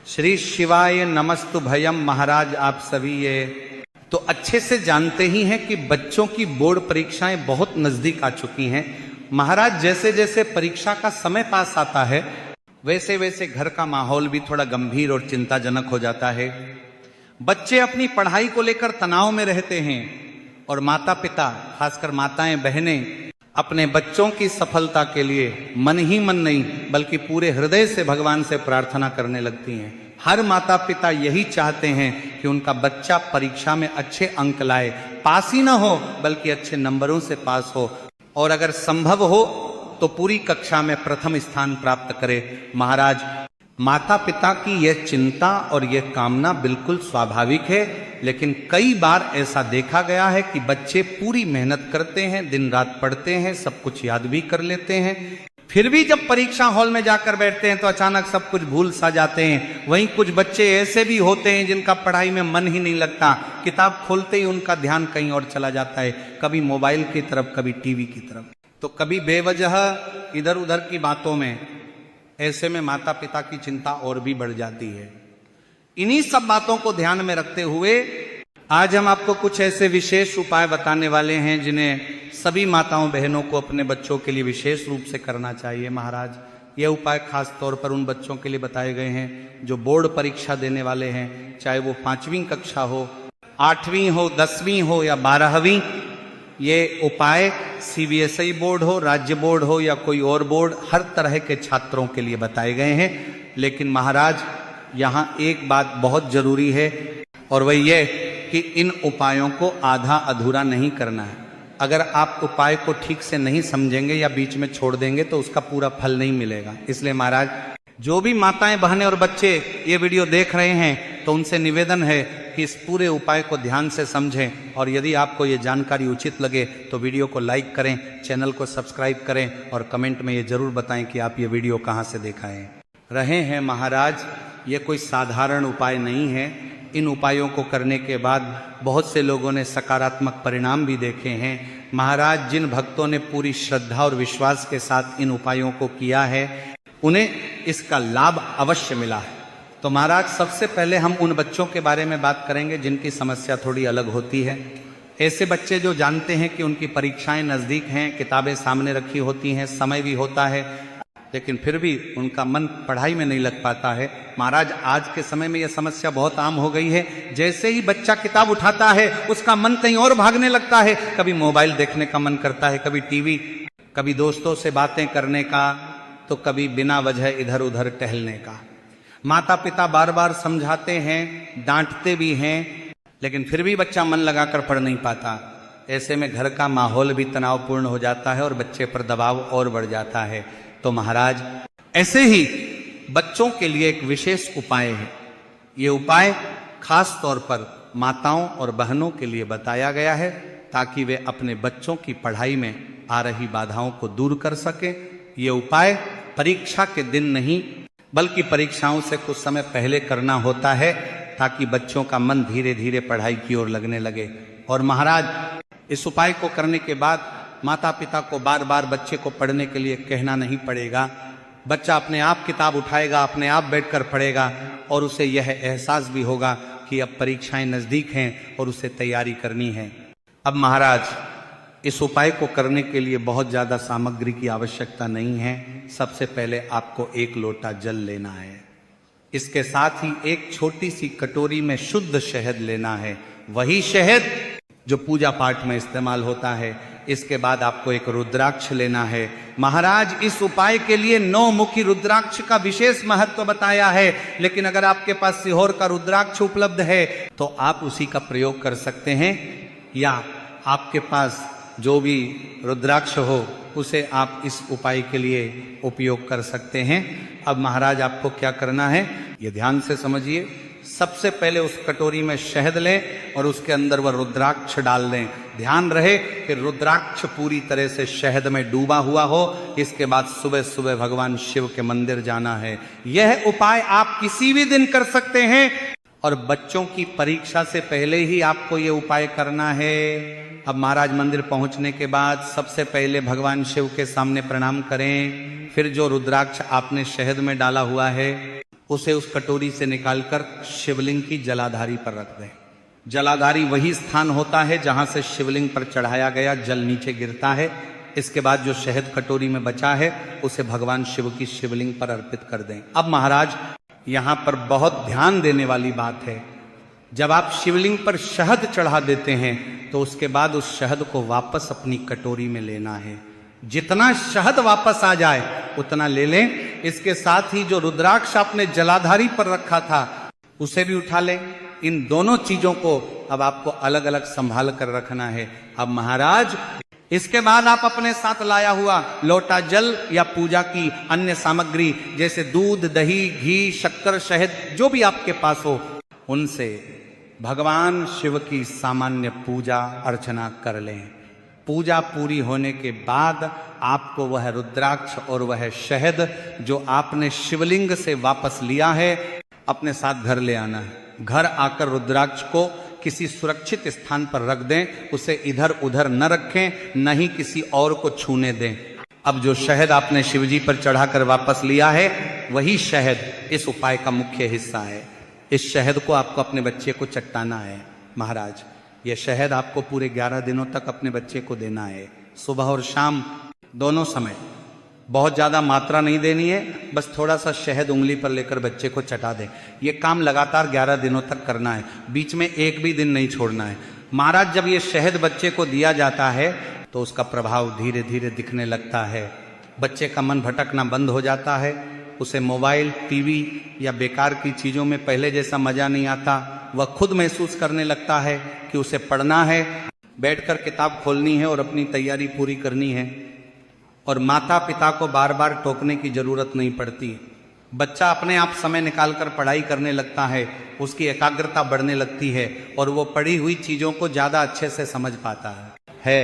श्री शिवाय नमस्तु भयम। महाराज आप सभी ये तो अच्छे से जानते ही हैं कि बच्चों की बोर्ड परीक्षाएं बहुत नजदीक आ चुकी हैं। महाराज जैसे जैसे परीक्षा का समय पास आता है वैसे वैसे घर का माहौल भी थोड़ा गंभीर और चिंताजनक हो जाता है। बच्चे अपनी पढ़ाई को लेकर तनाव में रहते हैं और माता पिता, खासकर माताएं बहनें, अपने बच्चों की सफलता के लिए मन ही मन नहीं बल्कि पूरे हृदय से भगवान से प्रार्थना करने लगती हैं। हर माता पिता यही चाहते हैं कि उनका बच्चा परीक्षा में अच्छे अंक लाए, पास ही ना हो बल्कि अच्छे नंबरों से पास हो और अगर संभव हो तो पूरी कक्षा में प्रथम स्थान प्राप्त करे। महाराज माता पिता की यह चिंता और यह कामना बिल्कुल स्वाभाविक है, लेकिन कई बार ऐसा देखा गया है कि बच्चे पूरी मेहनत करते हैं, दिन रात पढ़ते हैं, सब कुछ याद भी कर लेते हैं, फिर भी जब परीक्षा हॉल में जाकर बैठते हैं तो अचानक सब कुछ भूल सा जाते हैं। वहीं कुछ बच्चे ऐसे भी होते हैं जिनका पढ़ाई में मन ही नहीं लगता, किताब खोलते ही उनका ध्यान कहीं और चला जाता है, कभी मोबाइल की तरफ, कभी टीवी की तरफ, तो कभी बेवजह इधर उधर की बातों में। ऐसे में माता पिता की चिंता और भी बढ़ जाती है। इन्हीं सब बातों को ध्यान में रखते हुए आज हम आपको कुछ ऐसे विशेष उपाय बताने वाले हैं जिन्हें सभी माताओं बहनों को अपने बच्चों के लिए विशेष रूप से करना चाहिए। महाराज ये उपाय खास तौर पर उन बच्चों के लिए बताए गए हैं जो बोर्ड परीक्षा देने वाले हैं, चाहे वो 5वीं कक्षा हो, 8वीं हो, 10वीं हो या 12वीं। ये उपाय सीबीएसई बोर्ड हो, राज्य बोर्ड हो या कोई और बोर्ड, हर तरह के छात्रों के लिए बताए गए हैं। लेकिन महाराज यहाँ एक बात बहुत जरूरी है और वही ये कि इन उपायों को आधा अधूरा नहीं करना है। अगर आप उपाय को ठीक से नहीं समझेंगे या बीच में छोड़ देंगे तो उसका पूरा फल नहीं मिलेगा। इसलिए महाराज जो भी माताएं बहनें और बच्चे ये वीडियो देख रहे हैं तो उनसे निवेदन है कि इस पूरे उपाय को ध्यान से समझें और यदि आपको ये जानकारी उचित लगे तो वीडियो को लाइक करें, चैनल को सब्सक्राइब करें और कमेंट में ये जरूर बताएं कि आप ये वीडियो कहाँ से देखा रहे हैं। महाराज ये कोई साधारण उपाय नहीं है। इन उपायों को करने के बाद बहुत से लोगों ने सकारात्मक परिणाम भी देखे हैं। महाराज जिन भक्तों ने पूरी श्रद्धा और विश्वास के साथ इन उपायों को किया है उन्हें इसका लाभ अवश्य मिला है। तो महाराज सबसे पहले हम उन बच्चों के बारे में बात करेंगे जिनकी समस्या थोड़ी अलग होती है। ऐसे बच्चे जो जानते हैं कि उनकी परीक्षाएं नज़दीक हैं, किताबें सामने रखी होती हैं, समय भी होता है, लेकिन फिर भी उनका मन पढ़ाई में नहीं लग पाता है। महाराज आज के समय में यह समस्या बहुत आम हो गई है। जैसे ही बच्चा किताब उठाता है उसका मन कहीं और भागने लगता है, कभी मोबाइल देखने का मन करता है, कभी टीवी, कभी दोस्तों से बातें करने का, तो कभी बिना वजह इधर उधर टहलने का। माता पिता बार बार समझाते हैं, डांटते भी हैं, लेकिन फिर भी बच्चा मन लगाकर पढ़ नहीं पाता। ऐसे में घर का माहौल भी तनावपूर्ण हो जाता है और बच्चे पर दबाव और बढ़ जाता है। तो महाराज ऐसे ही बच्चों के लिए एक विशेष उपाय है। ये उपाय खास तौर पर माताओं और बहनों के लिए बताया गया है ताकि वे अपने बच्चों की पढ़ाई में आ रही बाधाओं को दूर कर सकें। ये उपाय परीक्षा के दिन नहीं बल्कि परीक्षाओं से कुछ समय पहले करना होता है ताकि बच्चों का मन धीरे धीरे पढ़ाई की ओर लगने लगे। और महाराज इस उपाय को करने के बाद माता पिता को बार बार बच्चे को पढ़ने के लिए कहना नहीं पड़ेगा। बच्चा अपने आप किताब उठाएगा, अपने आप बैठकर पढ़ेगा और उसे यह एहसास भी होगा कि अब परीक्षाएं नज़दीक हैं और उसे तैयारी करनी है। अब महाराज इस उपाय को करने के लिए बहुत ज़्यादा सामग्री की आवश्यकता नहीं है। सबसे पहले आपको 1 लोटा जल लेना है। इसके साथ ही एक छोटी सी कटोरी में शुद्ध शहद लेना है, वही शहद जो पूजा पाठ में इस्तेमाल होता है। इसके बाद आपको एक रुद्राक्ष लेना है। महाराज इस उपाय के लिए 9 मुखी रुद्राक्ष का विशेष महत्व बताया है, लेकिन अगर आपके पास सीहोर का रुद्राक्ष उपलब्ध है तो आप उसी का प्रयोग कर सकते हैं, या आपके पास जो भी रुद्राक्ष हो उसे आप इस उपाय के लिए उपयोग कर सकते हैं। अब महाराज आपको क्या करना है ये ध्यान से समझिए। सबसे पहले उस कटोरी में शहद लें और उसके अंदर वह रुद्राक्ष डाल दें। ध्यान रहे कि रुद्राक्ष पूरी तरह से शहद में डूबा हुआ हो। इसके बाद सुबह सुबह भगवान शिव के मंदिर जाना है। यह उपाय आप किसी भी दिन कर सकते हैं और बच्चों की परीक्षा से पहले ही आपको ये उपाय करना है। अब महाराज मंदिर पहुंचने के बाद सबसे पहले भगवान शिव के सामने प्रणाम करें, फिर जो रुद्राक्ष आपने शहद में डाला हुआ है उसे उस कटोरी से निकालकर शिवलिंग की जलाधारी पर रख दें। जलाधारी वही स्थान होता है जहां से शिवलिंग पर चढ़ाया गया जल नीचे गिरता है। इसके बाद जो शहद कटोरी में बचा है उसे भगवान शिव की शिवलिंग पर अर्पित कर दें। अब महाराज यहां पर बहुत ध्यान देने वाली बात है, जब आप शिवलिंग पर शहद चढ़ा देते हैं तो उसके बाद उस शहद को वापस अपनी कटोरी में लेना है। जितना शहद वापस आ जाए उतना ले लें। इसके साथ ही जो रुद्राक्ष आपने जलाधारी पर रखा था उसे भी उठा लें। इन दोनों चीजों को अब आपको अलग अलग संभाल कर रखना है। अब महाराज इसके बाद आप अपने साथ लाया हुआ लोटा जल या पूजा की अन्य सामग्री जैसे दूध, दही, घी, शक्कर, शहद जो भी आपके पास हो, उनसे भगवान शिव की सामान्य पूजा अर्चना कर लें। पूजा पूरी होने के बाद आपको वह रुद्राक्ष और वह शहद जो आपने शिवलिंग से वापस लिया है अपने साथ घर ले आना है। घर आकर रुद्राक्ष को किसी सुरक्षित स्थान पर रख दें, उसे इधर उधर न रखें, न ही किसी और को छूने दें। अब जो शहद आपने शिवजी पर चढ़ाकर वापस लिया है वही शहद इस उपाय का मुख्य हिस्सा है। इस शहद को आपको अपने बच्चे को चट्टाना है। महाराज यह शहद आपको पूरे 11 दिनों तक अपने बच्चे को देना है, सुबह और शाम दोनों समय। बहुत ज़्यादा मात्रा नहीं देनी है, बस थोड़ा सा शहद उंगली पर लेकर बच्चे को चटा दें। ये काम लगातार 11 दिनों तक करना है, बीच में एक भी दिन नहीं छोड़ना है। महाराज जब ये शहद बच्चे को दिया जाता है तो उसका प्रभाव धीरे धीरे दिखने लगता है। बच्चे का मन भटकना बंद हो जाता है, उसे मोबाइल, टीवी या बेकार की चीज़ों में पहले जैसा मज़ा नहीं आता। वह खुद महसूस करने लगता है कि उसे पढ़ना है, बैठकर किताब खोलनी है और अपनी तैयारी पूरी करनी है, और माता पिता को बार बार टोकने की जरूरत नहीं पड़ती। बच्चा अपने आप समय निकालकर पढ़ाई करने लगता है, उसकी एकाग्रता बढ़ने लगती है और वो पढ़ी हुई चीज़ों को ज़्यादा अच्छे से समझ पाता है।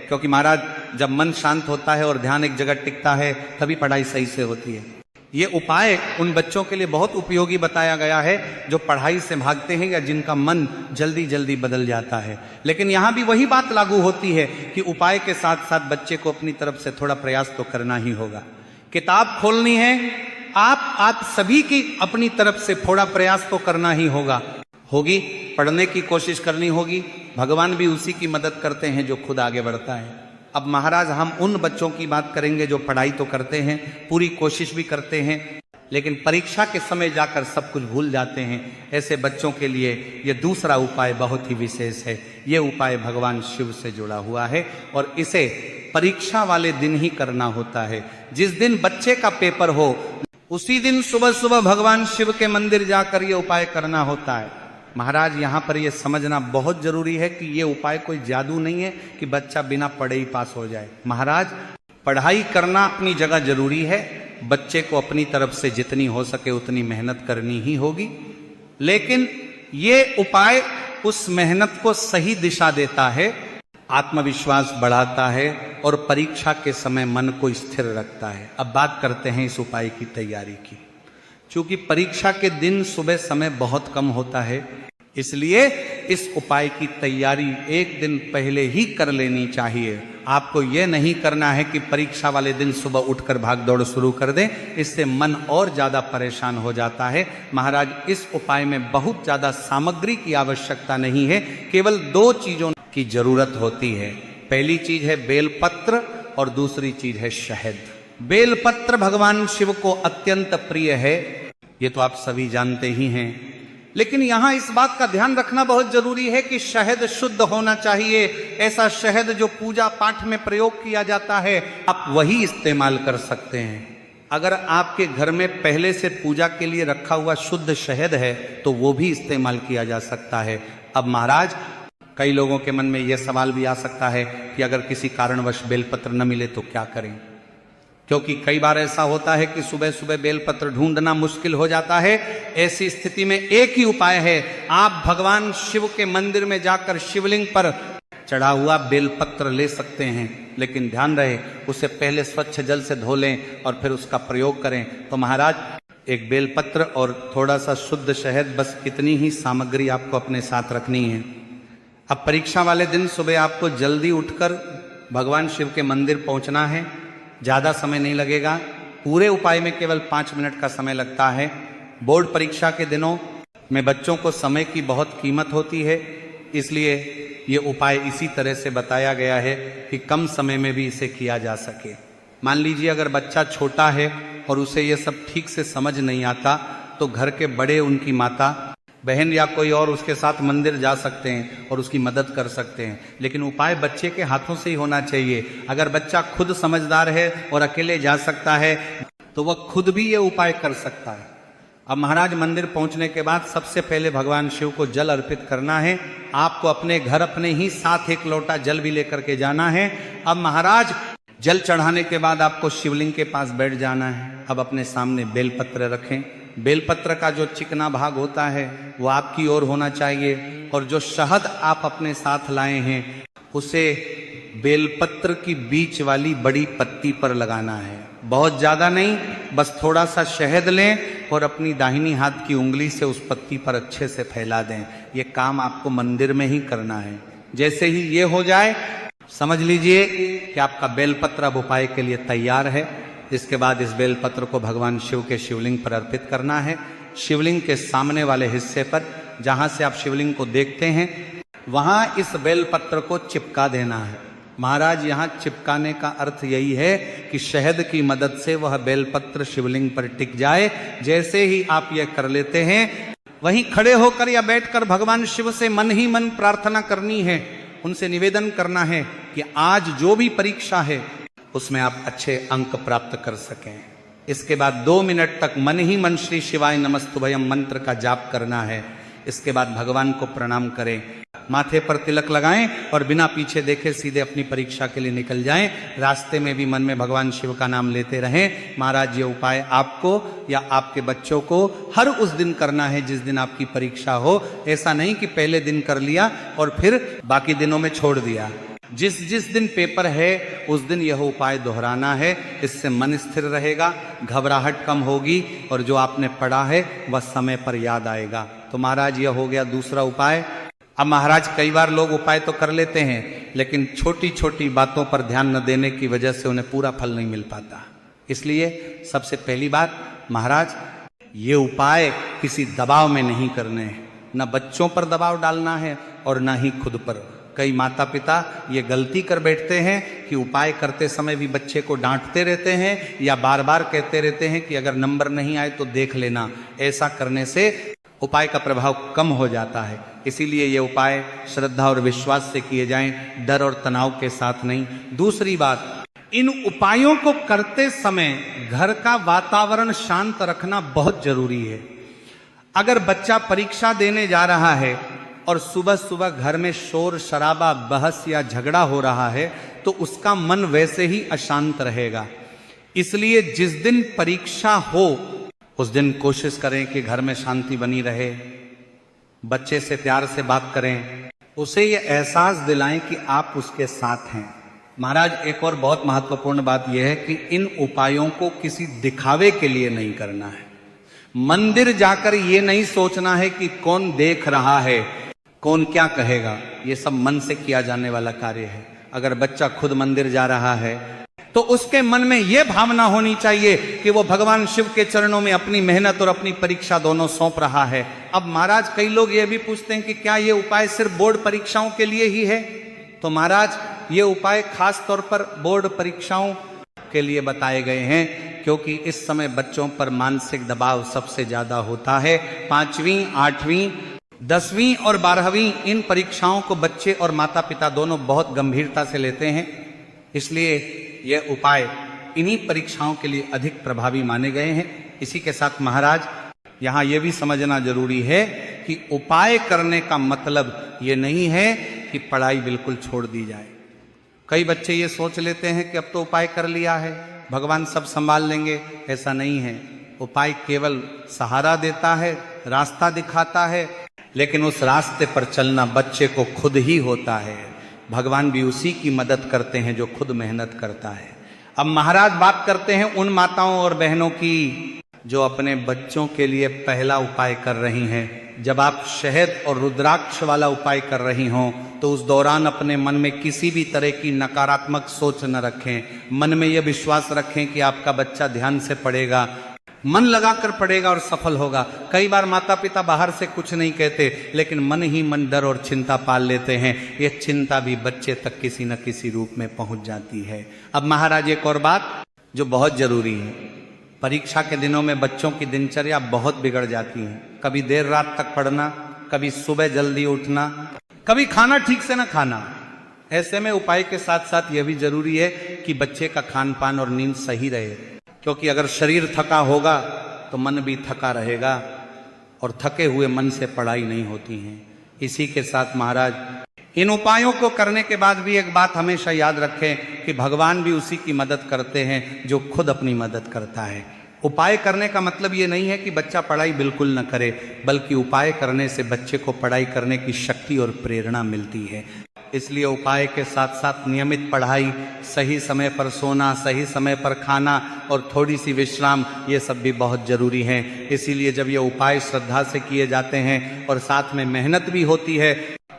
क्योंकि महाराज जब मन शांत होता है और ध्यान एक जगह टिकता है तभी पढ़ाई सही से होती है। ये उपाय उन बच्चों के लिए बहुत उपयोगी बताया गया है जो पढ़ाई से भागते हैं या जिनका मन जल्दी जल्दी बदल जाता है। लेकिन यहाँ भी वही बात लागू होती है कि उपाय के साथ साथ बच्चे को अपनी तरफ से थोड़ा प्रयास तो करना ही होगा। किताब खोलनी है, आप सभी की अपनी तरफ से थोड़ा प्रयास तो करना ही होगी, पढ़ने की कोशिश करनी होगी। भगवान भी उसी की मदद करते हैं जो खुद आगे बढ़ता है। अब महाराज हम उन बच्चों की बात करेंगे जो पढ़ाई तो करते हैं, पूरी कोशिश भी करते हैं, लेकिन परीक्षा के समय जाकर सब कुछ भूल जाते हैं। ऐसे बच्चों के लिए ये दूसरा उपाय बहुत ही विशेष है। ये उपाय भगवान शिव से जुड़ा हुआ है और इसे परीक्षा वाले दिन ही करना होता है। जिस दिन बच्चे का पेपर हो उसी दिन सुबह सुबह भगवान शिव के मंदिर जाकर ये उपाय करना होता है। महाराज यहाँ पर यह समझना बहुत जरूरी है कि ये उपाय कोई जादू नहीं है कि बच्चा बिना पढ़े ही पास हो जाए। महाराज पढ़ाई करना अपनी जगह जरूरी है, बच्चे को अपनी तरफ से जितनी हो सके उतनी मेहनत करनी ही होगी, लेकिन ये उपाय उस मेहनत को सही दिशा देता है, आत्मविश्वास बढ़ाता है और परीक्षा के समय मन को स्थिर रखता है। अब बात करते हैं इस उपाय की तैयारी की। चूंकि परीक्षा के दिन सुबह समय बहुत कम होता है, इसलिए इस उपाय की तैयारी एक दिन पहले ही कर लेनी चाहिए। आपको यह नहीं करना है कि परीक्षा वाले दिन सुबह उठकर भाग दौड़ शुरू कर दें, इससे मन और ज्यादा परेशान हो जाता है। महाराज इस उपाय में बहुत ज्यादा सामग्री की आवश्यकता नहीं है, केवल 2 चीजों की जरूरत होती है। पहली चीज है बेलपत्र और दूसरी चीज है शहद। बेलपत्र भगवान शिव को अत्यंत प्रिय है, ये तो आप सभी जानते ही हैं, लेकिन यहां इस बात का ध्यान रखना बहुत जरूरी है कि शहद शुद्ध होना चाहिए। ऐसा शहद जो पूजा पाठ में प्रयोग किया जाता है आप वही इस्तेमाल कर सकते हैं। अगर आपके घर में पहले से पूजा के लिए रखा हुआ शुद्ध शहद है तो वो भी इस्तेमाल किया जा सकता है। अब महाराज कई लोगों के मन में यह सवाल भी आ सकता है कि अगर किसी कारणवश बेलपत्र न मिले तो क्या करें, क्योंकि कई बार ऐसा होता है कि सुबह सुबह बेलपत्र ढूंढना मुश्किल हो जाता है। ऐसी स्थिति में एक ही उपाय है, आप भगवान शिव के मंदिर में जाकर शिवलिंग पर चढ़ा हुआ बेलपत्र ले सकते हैं, लेकिन ध्यान रहे उसे पहले स्वच्छ जल से धो लें और फिर उसका प्रयोग करें। तो महाराज एक बेलपत्र और थोड़ा सा शुद्ध शहद, बस इतनी ही सामग्री आपको अपने साथ रखनी है। अब परीक्षा वाले दिन सुबह आपको जल्दी उठकर भगवान शिव के मंदिर पहुंचना है। ज़्यादा समय नहीं लगेगा, पूरे उपाय में केवल 5 मिनट का समय लगता है। बोर्ड परीक्षा के दिनों में बच्चों को समय की बहुत कीमत होती है, इसलिए ये उपाय इसी तरह से बताया गया है कि कम समय में भी इसे किया जा सके। मान लीजिए अगर बच्चा छोटा है और उसे ये सब ठीक से समझ नहीं आता, तो घर के बड़े, उनकी माता बहन या कोई और उसके साथ मंदिर जा सकते हैं और उसकी मदद कर सकते हैं, लेकिन उपाय बच्चे के हाथों से ही होना चाहिए। अगर बच्चा खुद समझदार है और अकेले जा सकता है तो वह खुद भी ये उपाय कर सकता है। अब महाराज मंदिर पहुंचने के बाद सबसे पहले भगवान शिव को जल अर्पित करना है। आपको अपने घर अपने ही साथ एक लोटा जल भी लेकर के जाना है। अब महाराज जल चढ़ाने के बाद आपको शिवलिंग के पास बैठ जाना है। अब अपने सामने बेलपत्र रखें। बेलपत्र का जो चिकना भाग होता है वो आपकी ओर होना चाहिए, और जो शहद आप अपने साथ लाए हैं उसे बेलपत्र की बीच वाली बड़ी पत्ती पर लगाना है। बहुत ज्यादा नहीं, बस थोड़ा सा शहद लें और अपनी दाहिनी हाथ की उंगली से उस पत्ती पर अच्छे से फैला दें। ये काम आपको मंदिर में ही करना है। जैसे ही ये हो जाए, समझ लीजिए कि आपका बेलपत्र अब उपाय के लिए तैयार है। इसके बाद इस बेलपत्र को भगवान शिव के शिवलिंग पर अर्पित करना है। शिवलिंग के सामने वाले हिस्से पर, जहां से आप शिवलिंग को देखते हैं, वहां इस बेलपत्र को चिपका देना है। महाराज यहाँ चिपकाने का अर्थ यही है कि शहद की मदद से वह बेलपत्र शिवलिंग पर टिक जाए। जैसे ही आप यह कर लेते हैं, वहीं खड़े होकर या बैठकर भगवान शिव से मन ही मन प्रार्थना करनी है। उनसे निवेदन करना है कि आज जो भी परीक्षा है उसमें आप अच्छे अंक प्राप्त कर सकें। इसके बाद 2 मिनट तक मन ही मन श्री शिवाय नमस्तुभयम मंत्र का जाप करना है। इसके बाद भगवान को प्रणाम करें, माथे पर तिलक लगाएं और बिना पीछे देखे सीधे अपनी परीक्षा के लिए निकल जाएं। रास्ते में भी मन में भगवान शिव का नाम लेते रहें। महाराज ये उपाय आपको या आपके बच्चों को हर उस दिन करना है जिस दिन आपकी परीक्षा हो। ऐसा नहीं कि पहले दिन कर लिया और फिर बाकी दिनों में छोड़ दिया। जिस जिस दिन पेपर है उस दिन यह उपाय दोहराना है। इससे मन स्थिर रहेगा, घबराहट कम होगी और जो आपने पढ़ा है वह समय पर याद आएगा। तो महाराज यह हो गया दूसरा उपाय। अब महाराज कई बार लोग उपाय तो कर लेते हैं, लेकिन छोटी छोटी बातों पर ध्यान न देने की वजह से उन्हें पूरा फल नहीं मिल पाता। इसलिए सबसे पहली बात, महाराज ये उपाय किसी दबाव में नहीं करने हैं। न बच्चों पर दबाव डालना है और न ही खुद पर। कई माता पिता ये गलती कर बैठते हैं कि उपाय करते समय भी बच्चे को डांटते रहते हैं या बार बार कहते रहते हैं कि अगर नंबर नहीं आए तो देख लेना। ऐसा करने से उपाय का प्रभाव कम हो जाता है। इसीलिए ये उपाय श्रद्धा और विश्वास से किए जाएं, डर और तनाव के साथ नहीं। दूसरी बात, इन उपायों को करते समय घर का वातावरण शांत रखना बहुत जरूरी है। अगर बच्चा परीक्षा देने जा रहा है और सुबह सुबह घर में शोर शराबा, बहस या झगड़ा हो रहा है तो उसका मन वैसे ही अशांत रहेगा। इसलिए जिस दिन परीक्षा हो उस दिन कोशिश करें कि घर में शांति बनी रहे। बच्चे से प्यार से बात करें, उसे ये एहसास दिलाएं कि आप उसके साथ हैं। महाराज एक और बहुत महत्वपूर्ण बात यह है कि इन उपायों को किसी दिखावे के लिए नहीं करना है। मंदिर जाकर ये नहीं सोचना है कि कौन देख रहा है, कौन क्या कहेगा। ये सब मन से किया जाने वाला कार्य है। अगर बच्चा खुद मंदिर जा रहा है तो उसके मन में यह भावना होनी चाहिए कि वो भगवान शिव के चरणों में अपनी मेहनत और अपनी परीक्षा दोनों सौंप रहा है। अब महाराज कई लोग ये भी पूछते हैं कि क्या ये उपाय सिर्फ बोर्ड परीक्षाओं के लिए ही है? तो महाराज ये उपाय खास तौर पर बोर्ड परीक्षाओं के लिए बताए गए हैं, क्योंकि इस समय बच्चों पर मानसिक दबाव सबसे ज्यादा होता है। 5वीं, 8वीं, 10वीं और 12वीं इन परीक्षाओं को बच्चे और माता पिता दोनों बहुत गंभीरता से लेते हैं। इसलिए यह उपाय इन्हीं परीक्षाओं के लिए अधिक प्रभावी माने गए हैं। इसी के साथ महाराज यहाँ यह भी समझना जरूरी है कि उपाय करने का मतलब ये नहीं है कि पढ़ाई बिल्कुल छोड़ दी जाए। कई बच्चे ये सोच लेते हैं कि अब तो उपाय कर लिया है, भगवान सब संभाल लेंगे। ऐसा नहीं है। उपाय केवल सहारा देता है, रास्ता दिखाता है, लेकिन उस रास्ते पर चलना बच्चे को खुद ही होता है। भगवान भी उसी की मदद करते हैं जो खुद मेहनत करता है। अब महाराज बात करते हैं उन माताओं और बहनों की जो अपने बच्चों के लिए पहला उपाय कर रही हैं। जब आप शहद और रुद्राक्ष वाला उपाय कर रही हों तो उस दौरान अपने मन में किसी भी तरह की नकारात्मक सोच न रखें। मन में यह विश्वास रखें कि आपका बच्चा ध्यान से पढ़ेगा, मन लगाकर पढ़ेगा और सफल होगा। कई बार माता पिता बाहर से कुछ नहीं कहते, लेकिन मन ही मन डर और चिंता पाल लेते हैं। ये चिंता भी बच्चे तक किसी न किसी रूप में पहुंच जाती है। अब महाराज एक और बात जो बहुत जरूरी है, परीक्षा के दिनों में बच्चों की दिनचर्या बहुत बिगड़ जाती है। कभी देर रात तक पढ़ना, कभी सुबह जल्दी उठना, कभी खाना ठीक से ना खाना। ऐसे में उपाय के साथ साथ यह भी जरूरी है कि बच्चे का खान पान और नींद सही रहे, क्योंकि अगर शरीर थका होगा तो मन भी थका रहेगा और थके हुए मन से पढ़ाई नहीं होती है। इसी के साथ महाराज इन उपायों को करने के बाद भी एक बात हमेशा याद रखें कि भगवान भी उसी की मदद करते हैं जो खुद अपनी मदद करता है। उपाय करने का मतलब ये नहीं है कि बच्चा पढ़ाई बिल्कुल न करे, बल्कि उपाय करने से बच्चे को पढ़ाई करने की शक्ति और प्रेरणा मिलती है। इसलिए उपाय के साथ साथ नियमित पढ़ाई, सही समय पर सोना, सही समय पर खाना और थोड़ी सी विश्राम, ये सब भी बहुत जरूरी हैं। इसीलिए जब ये उपाय श्रद्धा से किए जाते हैं और साथ में मेहनत भी होती है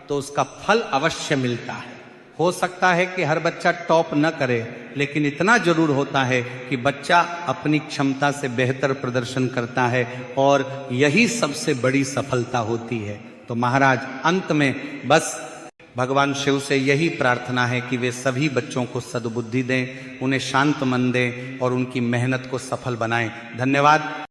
तो उसका फल अवश्य मिलता है। हो सकता है कि हर बच्चा टॉप न करे, लेकिन इतना जरूर होता है कि बच्चा अपनी क्षमता से बेहतर प्रदर्शन करता है और यही सबसे बड़ी सफलता होती है। तो महाराज अंत में बस भगवान शिव से यही प्रार्थना है कि वे सभी बच्चों को सद्बुद्धि दें, उन्हें शांत मन दें और उनकी मेहनत को सफल बनाएं। धन्यवाद।